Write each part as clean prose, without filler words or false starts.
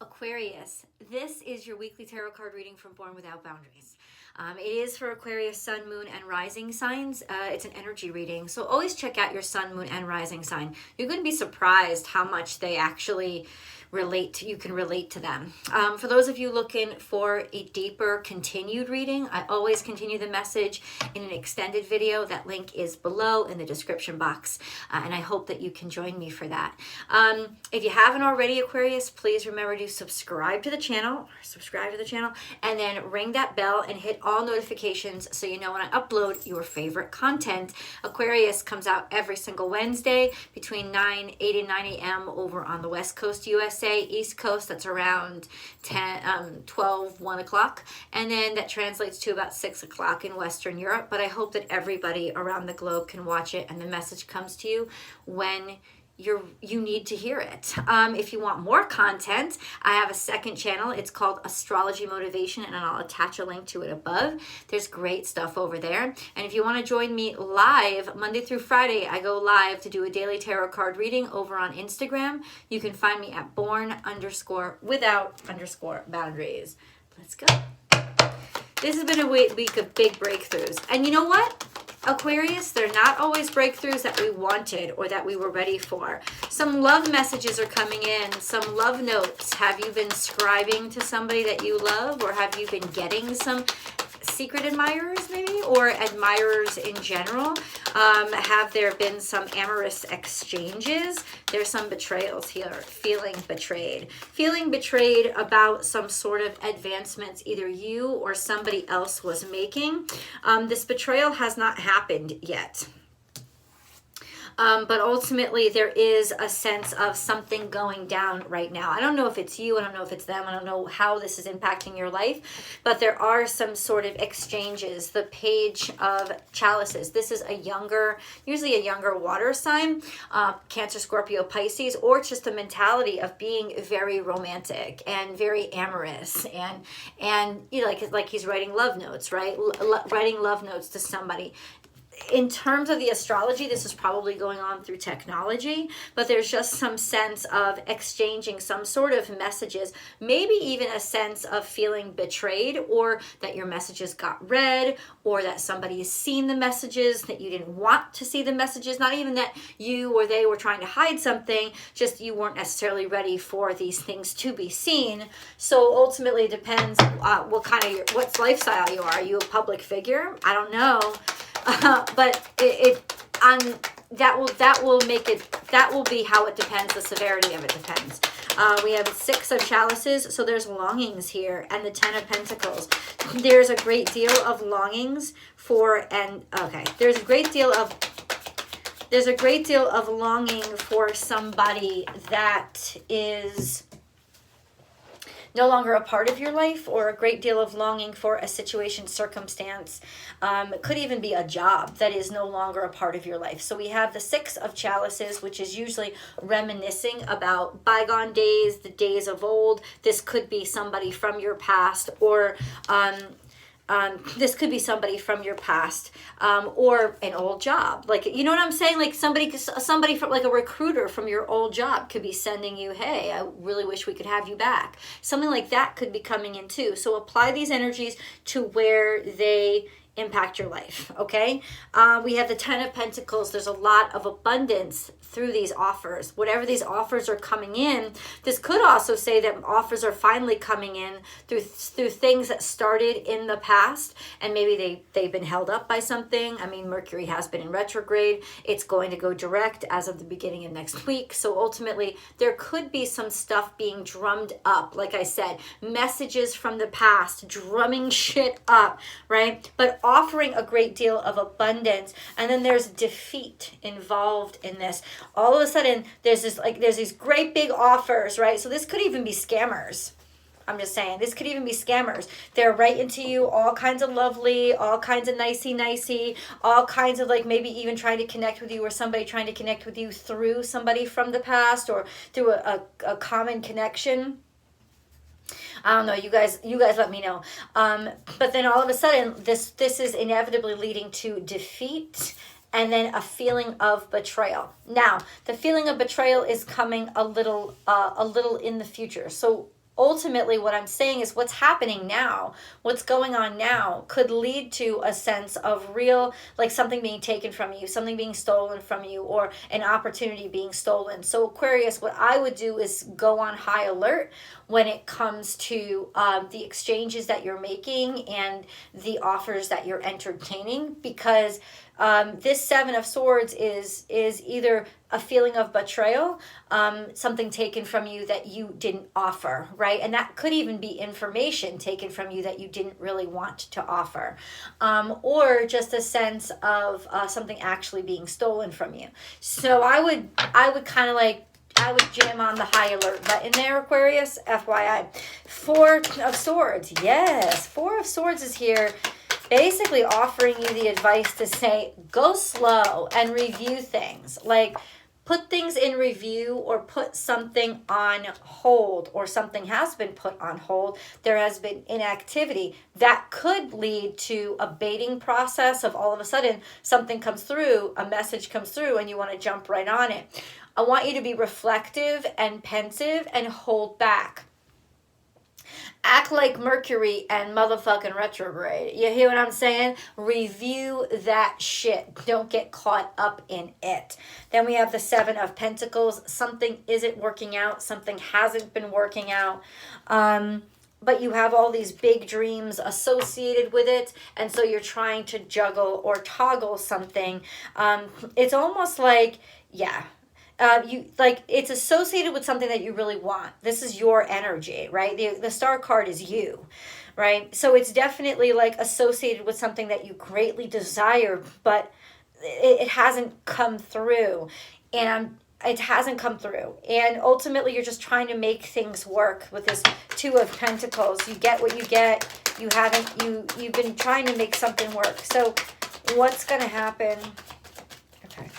Aquarius, this is your weekly tarot card reading from Born Without Boundaries. It is for Aquarius, sun, moon, and rising signs. It's an energy reading, so always check out your sun, moon, and rising sign. You're going to be surprised how much they actually you can relate to them. For those of you looking for a deeper continued reading, I always continue the message in an extended video. That link is below in the description box, and I hope that you can join me for that. If you haven't already, Aquarius, please remember to subscribe to the channel, and then ring that bell and hit all notifications so you know when I upload your favorite content. Aquarius comes out every single Wednesday between 8 and 9 a.m. over on the West Coast USA, East Coast, that's around 12, 1 o'clock, and then that translates to about 6 o'clock in Western Europe. But I hope that everybody around the globe can watch it and the message comes to you when you need to hear it. If you want more content, I have a second channel. It's called Astrology Motivation, and I'll attach a link to it above. There's great stuff over there. And if you want to join me live, Monday through Friday, I go live to do a daily tarot card reading over on Instagram. You can find me at born_without_boundaries. Let's go. This has been a week of big breakthroughs. And you know what? Aquarius, they're not always breakthroughs that we wanted or that we were ready for. Some love messages are coming in, some love notes. Have you been scribing to somebody that you love, or have you been getting some secret admirers maybe, or admirers in general? Have there been some amorous exchanges? There's some betrayals here. Feeling betrayed about some sort of advancements either you or somebody else was making. This betrayal has not happened yet. But ultimately, there is a sense of something going down right now. I don't know if it's you. I don't know if it's them. I don't know how this is impacting your life. But there are some sort of exchanges. The Page of Chalices. This is usually a younger water sign. Cancer, Scorpio, Pisces. Or just the mentality of being very romantic and very amorous. And you know, like he's writing love notes, right? Writing love notes to somebody. In terms of the astrology, this is probably going on through technology, but there's just some sense of exchanging some sort of messages, maybe even a sense of feeling betrayed, or that your messages got read, or that somebody has seen the messages, that you didn't want to see the messages, not even that you or they were trying to hide something, just you weren't necessarily ready for these things to be seen. So ultimately it depends what lifestyle you are. Are you a public figure? I don't know. But that will be how it depends. The severity of it depends. We have 6 of Chalices, so there's longings here, and the 10 of Pentacles. There's a great deal of longings there's a great deal of longing for somebody that is no longer a part of your life, or a great deal of longing for a situation, circumstance. It could even be a job that is no longer a part of your life. So we have the 6 of Chalices, which is usually reminiscing about bygone days, the days of old. This could be somebody from your past, or this could be somebody from your past, or an old job. Like, you know what I'm saying? Like somebody from, like a recruiter from your old job could be sending you, hey, I really wish we could have you back. Something like that could be coming in too. So apply these energies to where they impact your life, okay? We have the 10 of Pentacles. There's a lot of abundance through these offers. Whatever these offers are coming in, this could also say that offers are finally coming in through things that started in the past, and maybe they've been held up by something. I mean, Mercury has been in retrograde. It's going to go direct as of the beginning of next week. So ultimately, there could be some stuff being drummed up. Like I said, messages from the past, drumming shit up, right? But offering a great deal of abundance. And then there's defeat involved in this. All of a sudden, there's these great big offers, right? So this could even be scammers. I'm just saying, this could even be scammers. They're right into you, all kinds of lovely, all kinds of nicey, all kinds of like maybe even trying to connect with you, or somebody trying to connect with you through somebody from the past, or through a common connection. I don't know, you guys let me know. But then all of a sudden, this is inevitably leading to defeat, and then a feeling of betrayal. Now, the feeling of betrayal is coming a little in the future. So ultimately what I'm saying is what's happening now, what's going on now could lead to a sense of real, like something being taken from you, something being stolen from you, or an opportunity being stolen. So Aquarius, what I would do is go on high alert when it comes to the exchanges that you're making and the offers that you're entertaining, because this Seven of Swords is either a feeling of betrayal, something taken from you that you didn't offer, right? And that could even be information taken from you that you didn't really want to offer, or just a sense of something actually being stolen from you. So I would kind of like, I would jam on the high alert button there, Aquarius, FYI. Four of Swords, yes, Four of Swords is here, basically offering you the advice to say, go slow and review things. Like, put things in review, or put something on hold, or something has been put on hold. There has been inactivity that could lead to a baiting process of all of a sudden something comes through, a message comes through, and you want to jump right on it. I want you to be reflective and pensive and hold back. Act like Mercury and motherfucking retrograde. You hear what I'm saying? Review that shit. Don't get caught up in it. Then we have the Seven of Pentacles. Something isn't working out. Something hasn't been working out. But you have all these big dreams associated with it. And so you're trying to juggle or toggle something. It's almost like, yeah. It's associated with something that you really want. This is your energy, right? The star card is you, right? So it's definitely like associated with something that you greatly desire, but it hasn't come through. And it hasn't come through. And ultimately you're just trying to make things work with this Two of Pentacles. You get what you get. You've been trying to make something work. So what's going to happen? Okay.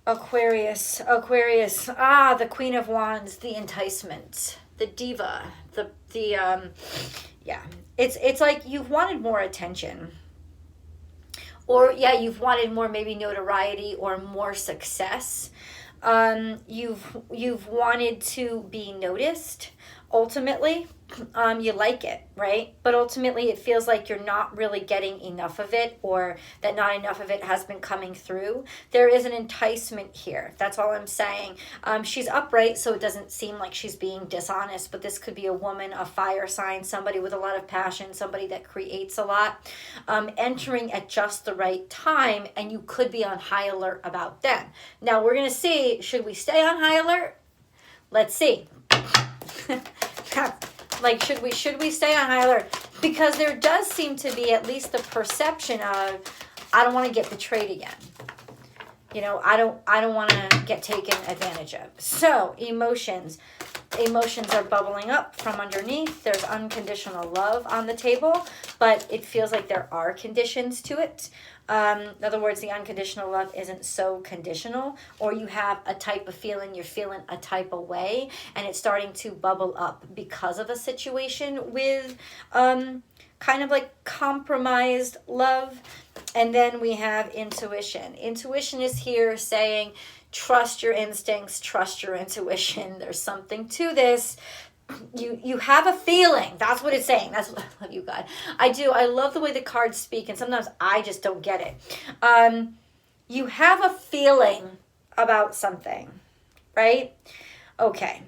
Aquarius, the Queen of Wands, the enticement, the diva, it's like you've wanted more attention, or you've wanted more, maybe notoriety or more success. You've wanted to be noticed. Ultimately, you like it, right? But ultimately it feels like you're not really getting enough of it, or that not enough of it has been coming through. There is an enticement here. That's all I'm saying. She's upright, so it doesn't seem like she's being dishonest, but this could be a woman, a fire sign, somebody with a lot of passion, somebody that creates a lot, entering at just the right time, and you could be on high alert about them. Now we're going to see, should we stay on high alert? Let's see. Like, should we stay on high alert? Because there does seem to be at least the perception of, I don't want to get betrayed again. You know, I don't want to get taken advantage of. So emotions are bubbling up from underneath. There's unconditional love on the table, but it feels like there are conditions to it. In other words, the unconditional love isn't so conditional, or you have a type of feeling, you're feeling a type of way, and it's starting to bubble up because of a situation with kind of like compromised love. And then we have intuition. Intuition is here saying, trust your instincts, trust your intuition. There's something to this. You have a feeling. That's what it's saying. That's what I love you, God. I do. I love the way the cards speak, and sometimes I just don't get it. You have a feeling about something, right? Okay.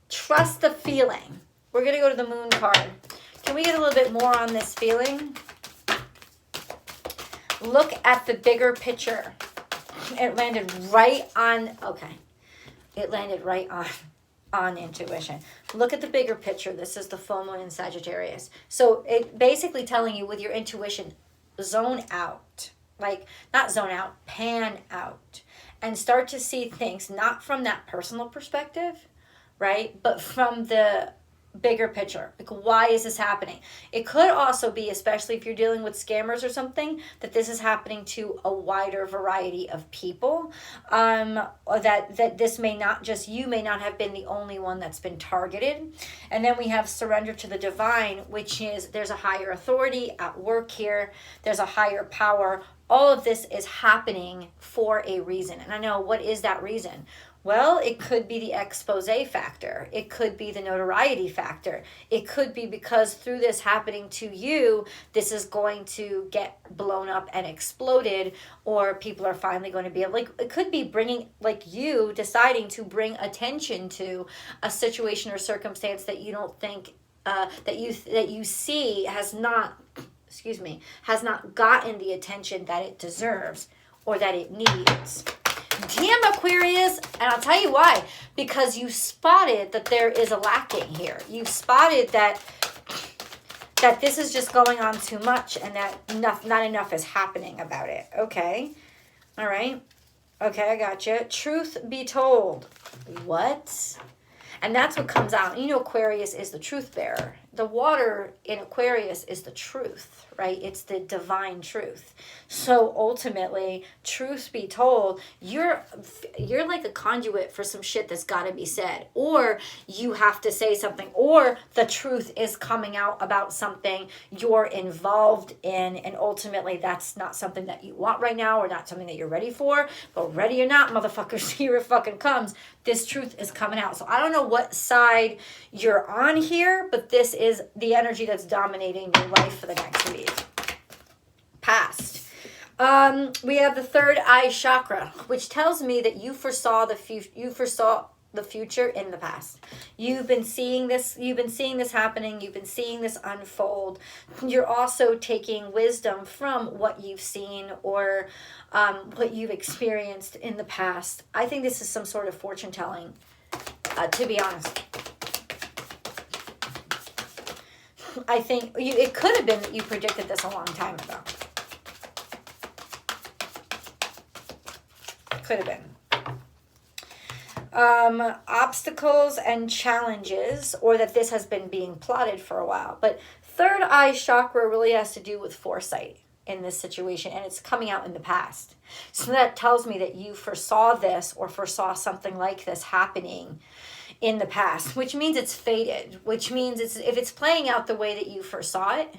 Trust the feeling. We're going to go to the Moon card. Can we get a little bit more on this feeling? Look at the bigger picture. It landed right on, it landed right on intuition. Look at the bigger picture. This is the full moon in Sagittarius. So it basically telling you with your intuition, zone out. Like, not zone out, pan out. And start to see things not from that personal perspective, right? But from the bigger picture. Like, why is this happening? It could also be, especially if you're dealing with scammers or something, that this is happening to a wider variety of people. Or that this may not just, you may not have been the only one that's been targeted. And then we have surrender to the divine, which is there's a higher authority at work here. There's a higher power. All of this is happening for a reason. And I know, what is that reason? Well, it could be the expose factor. It could be the notoriety factor. It could be because through this happening to you, this is going to get blown up and exploded, or people are finally going to be like, it could be bringing, like, you deciding to bring attention to a situation or circumstance that you don't think, that you see has not, has not gotten the attention that it deserves or that it needs. Damn, Aquarius. And I'll tell you why. Because you spotted that there is a lacking here. You spotted that this is just going on too much and that not enough is happening about it. Okay. All right. Okay, I got you. Truth be told. What? And that's what comes out. You know, Aquarius is the truth bearer. The water in Aquarius is the truth, right? It's the divine truth. So ultimately, truth be told, you're like a conduit for some shit that's got to be said. Or you have to say something. Or the truth is coming out about something you're involved in. And ultimately, that's not something that you want right now or not something that you're ready for. But ready or not, motherfuckers, here it fucking comes. This truth is coming out. So I don't know what side you're on here, but this is the energy that's dominating your life for the next week. Past. We have the third eye chakra, which tells me that you foresaw the future in the past. You've been seeing this happening. You've been seeing this unfold. You're also taking wisdom from what you've seen or what you've experienced in the past. I think this is some sort of fortune telling, to be honest. I think it could have been that you predicted this a long time ago. Could have been. Obstacles and challenges, or that this has been being plotted for a while. But third eye chakra really has to do with foresight in this situation, and it's coming out in the past. So that tells me that you foresaw this or foresaw something like this happening in the past, which means it's fated, which means if it's playing out the way that you foresaw it,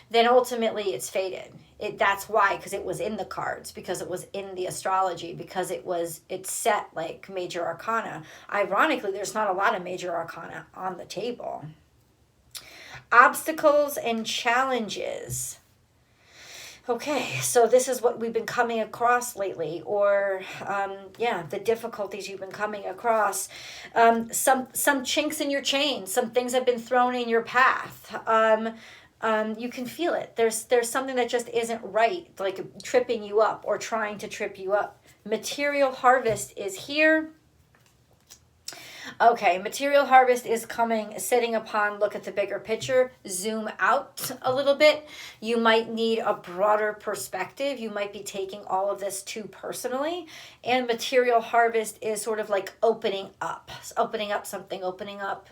then ultimately it's fated. That's why, because it was in the cards, because it was in the astrology, because it's set like major arcana. Ironically, there's not a lot of major arcana on the table. Obstacles and challenges. Okay, so this is what we've been coming across lately, or the difficulties you've been coming across. Some chinks in your chain, some things have been thrown in your path. You can feel it. There's something that just isn't right, like tripping you up or trying to trip you up. Material harvest is here. Okay, material harvest is coming, sitting upon, look at the bigger picture, zoom out a little bit. You might need a broader perspective. You might be taking all of this too personally. And material harvest is sort of like opening up something, opening up.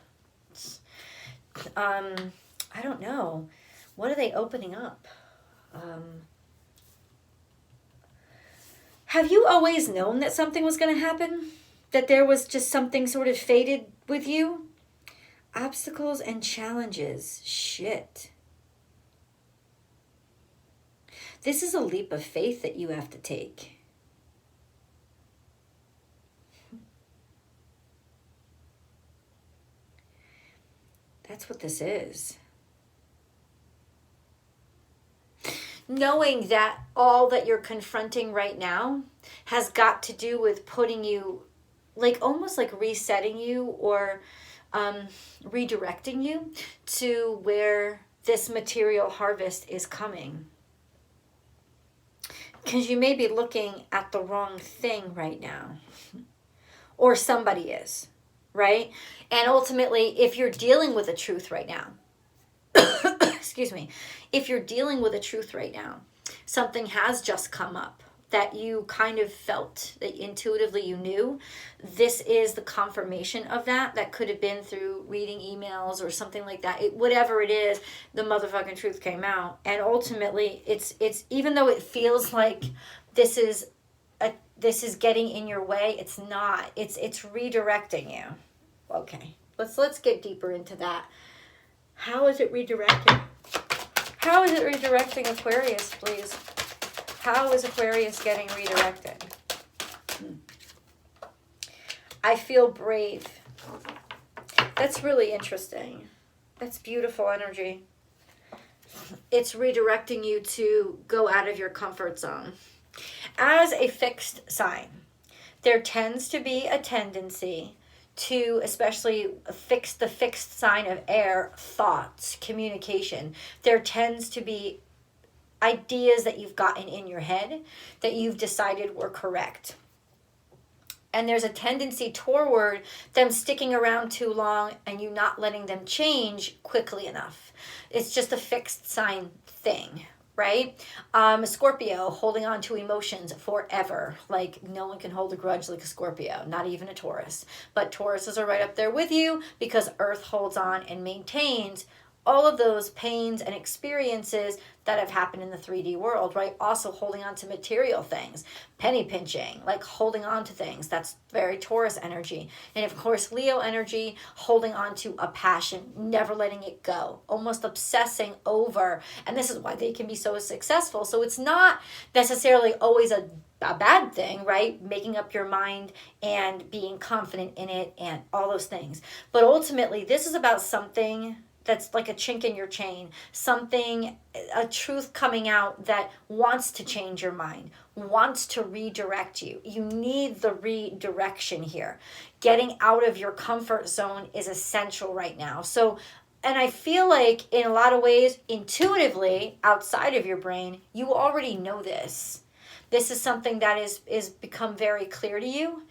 I don't know. What are they opening up? Have you always known that something was going to happen? That there was just something sort of fated with you? Obstacles and challenges. Shit. This is a leap of faith that you have to take. That's what this is. Knowing that all that you're confronting right now has got to do with putting you, like almost like resetting you or redirecting you to where this material harvest is coming. Because you may be looking at the wrong thing right now. Or somebody is, right? And ultimately, if you're dealing with a truth right now, excuse me, if you're dealing with a truth right now, something has just come up that you kind of felt, that intuitively you knew. This is the confirmation of that. That could have been through reading emails or something like that. Whatever it is, the motherfucking truth came out. And ultimately, it's even though it feels like this is getting in your way, it's not. It's redirecting you. Okay, let's get deeper into that. How is it redirecting? How is it redirecting Aquarius, please? How is Aquarius getting redirected? I feel brave. That's really interesting. That's beautiful energy. It's redirecting you to go out of your comfort zone. As a fixed sign, there tends to be a tendency to, especially the fixed sign of air, thoughts, communication. There tends to be ideas that you've gotten in your head that you've decided were correct. And there's a tendency toward them sticking around too long and you not letting them change quickly enough. It's just a fixed sign thing, right? Scorpio, holding on to emotions forever. Like, no one can hold a grudge like a Scorpio, not even a Taurus. But Tauruses are right up there with you because Earth holds on and maintains all of those pains and experiences that have happened in the 3D world, right? Also holding on to material things, penny pinching, like holding on to things. That's very Taurus energy. And of course, Leo energy, holding on to a passion, never letting it go, almost obsessing over. And this is why they can be so successful. So it's not necessarily always a bad thing, right? Making up your mind and being confident in it and all those things. But ultimately, this is about something that's like a chink in your chain, something, a truth coming out that wants to change your mind, wants to redirect you. You need the redirection here. Getting out of your comfort zone is essential right now. So, and I feel like in a lot of ways, intuitively, outside of your brain, you already know this. This is something that is become very clear to you,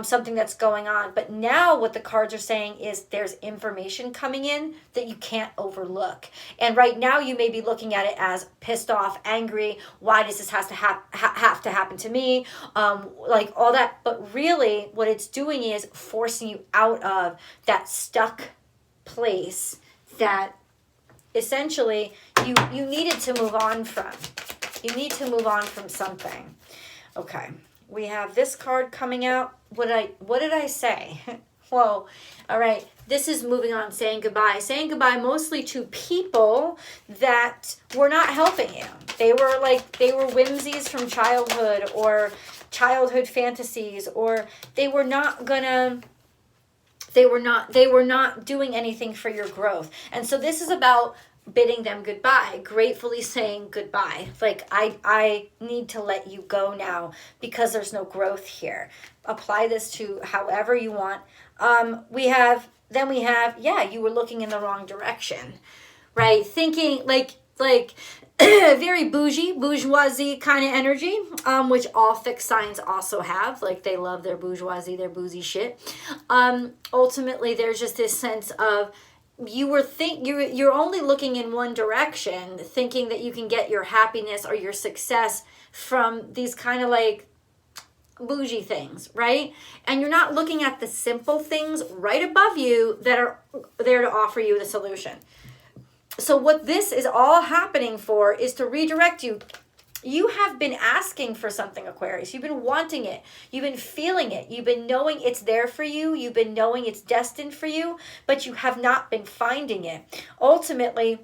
something that's going on. But now what the cards are saying is there's information coming in that you can't overlook. And right now you may be looking at it as pissed off, angry. Why does this have to happen to me? Like all that. But really what it's doing is forcing you out of that stuck place that essentially you needed to move on from. You need to move on from something. Okay, we have this card coming out. What did I say? Whoa. All right, this is moving on, saying goodbye. Saying goodbye mostly to people that were not helping you. They were whimsies from childhood or childhood fantasies, or they were not doing anything for your growth. And so this is about bidding them goodbye, gratefully saying goodbye. Like, I need to let you go now because there's no growth here. Apply this to however you want. We have, yeah, you were looking in the wrong direction, right? Thinking like very bourgeoisie kind of energy, which all fixed signs also have. Like, they love their bourgeoisie, their boozy shit. Ultimately, there's just this sense of you're only looking in one direction, thinking that you can get your happiness or your success from these kind of like bougie things, right? And you're not looking at the simple things right above you that are there to offer you the solution. So what this is all happening for is to redirect you. You have been asking for something, Aquarius. You've been wanting it. You've been feeling it. You've been knowing it's there for you. You've been knowing it's destined for you, but you have not been finding it. Ultimately,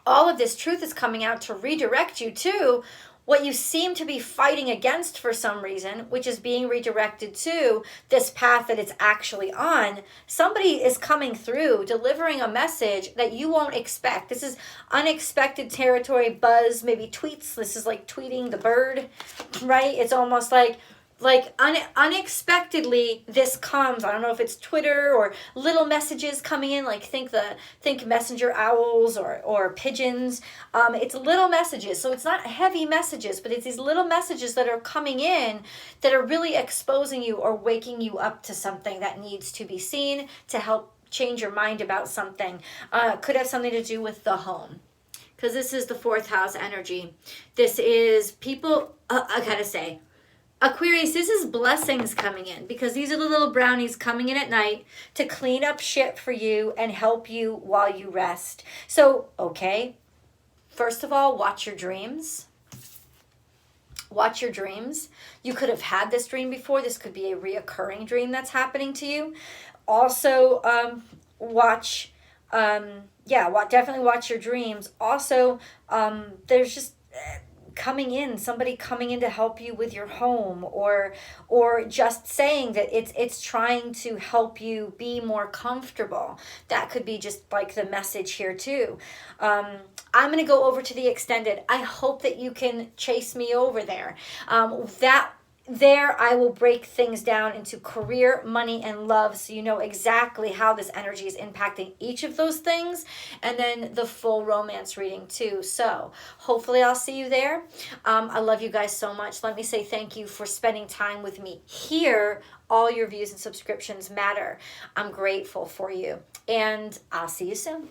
all of this truth is coming out to redirect you to what you seem to be fighting against for some reason, which is being redirected to this path that it's actually on. Somebody is coming through, delivering a message that you won't expect. This is unexpected territory, buzz, maybe tweets. This is like tweeting the bird, right? It's almost like unexpectedly this comes. I don't know if it's Twitter or little messages coming in, like think messenger owls or pigeons. It's little messages, so it's not heavy messages, but it's these little messages that are coming in that are really exposing you or waking you up to something that needs to be seen to help change your mind about something. Could have something to do with the home, because this is the 4th house energy. This is people, I gotta say, Aquarius, this is blessings coming in, because these are the little brownies coming in at night to clean up shit for you and help you while you rest. So, okay, first of all, watch your dreams. Watch your dreams. You could have had this dream before. This could be a reoccurring dream that's happening to you. Also, definitely watch your dreams. Also, there's just coming in, somebody coming in to help you with your home, or just saying that it's trying to help you be more comfortable. That could be just like the message here too. I'm going to go over to the extended. I hope that you can chase me over there. There I will break things down into career, money, and love, so you know exactly how this energy is impacting each of those things, and then the full romance reading too. So hopefully I'll see you there. I love you guys so much. Let me say thank you for spending time with me here. All your views and subscriptions matter. I'm grateful for you, and I'll see you soon.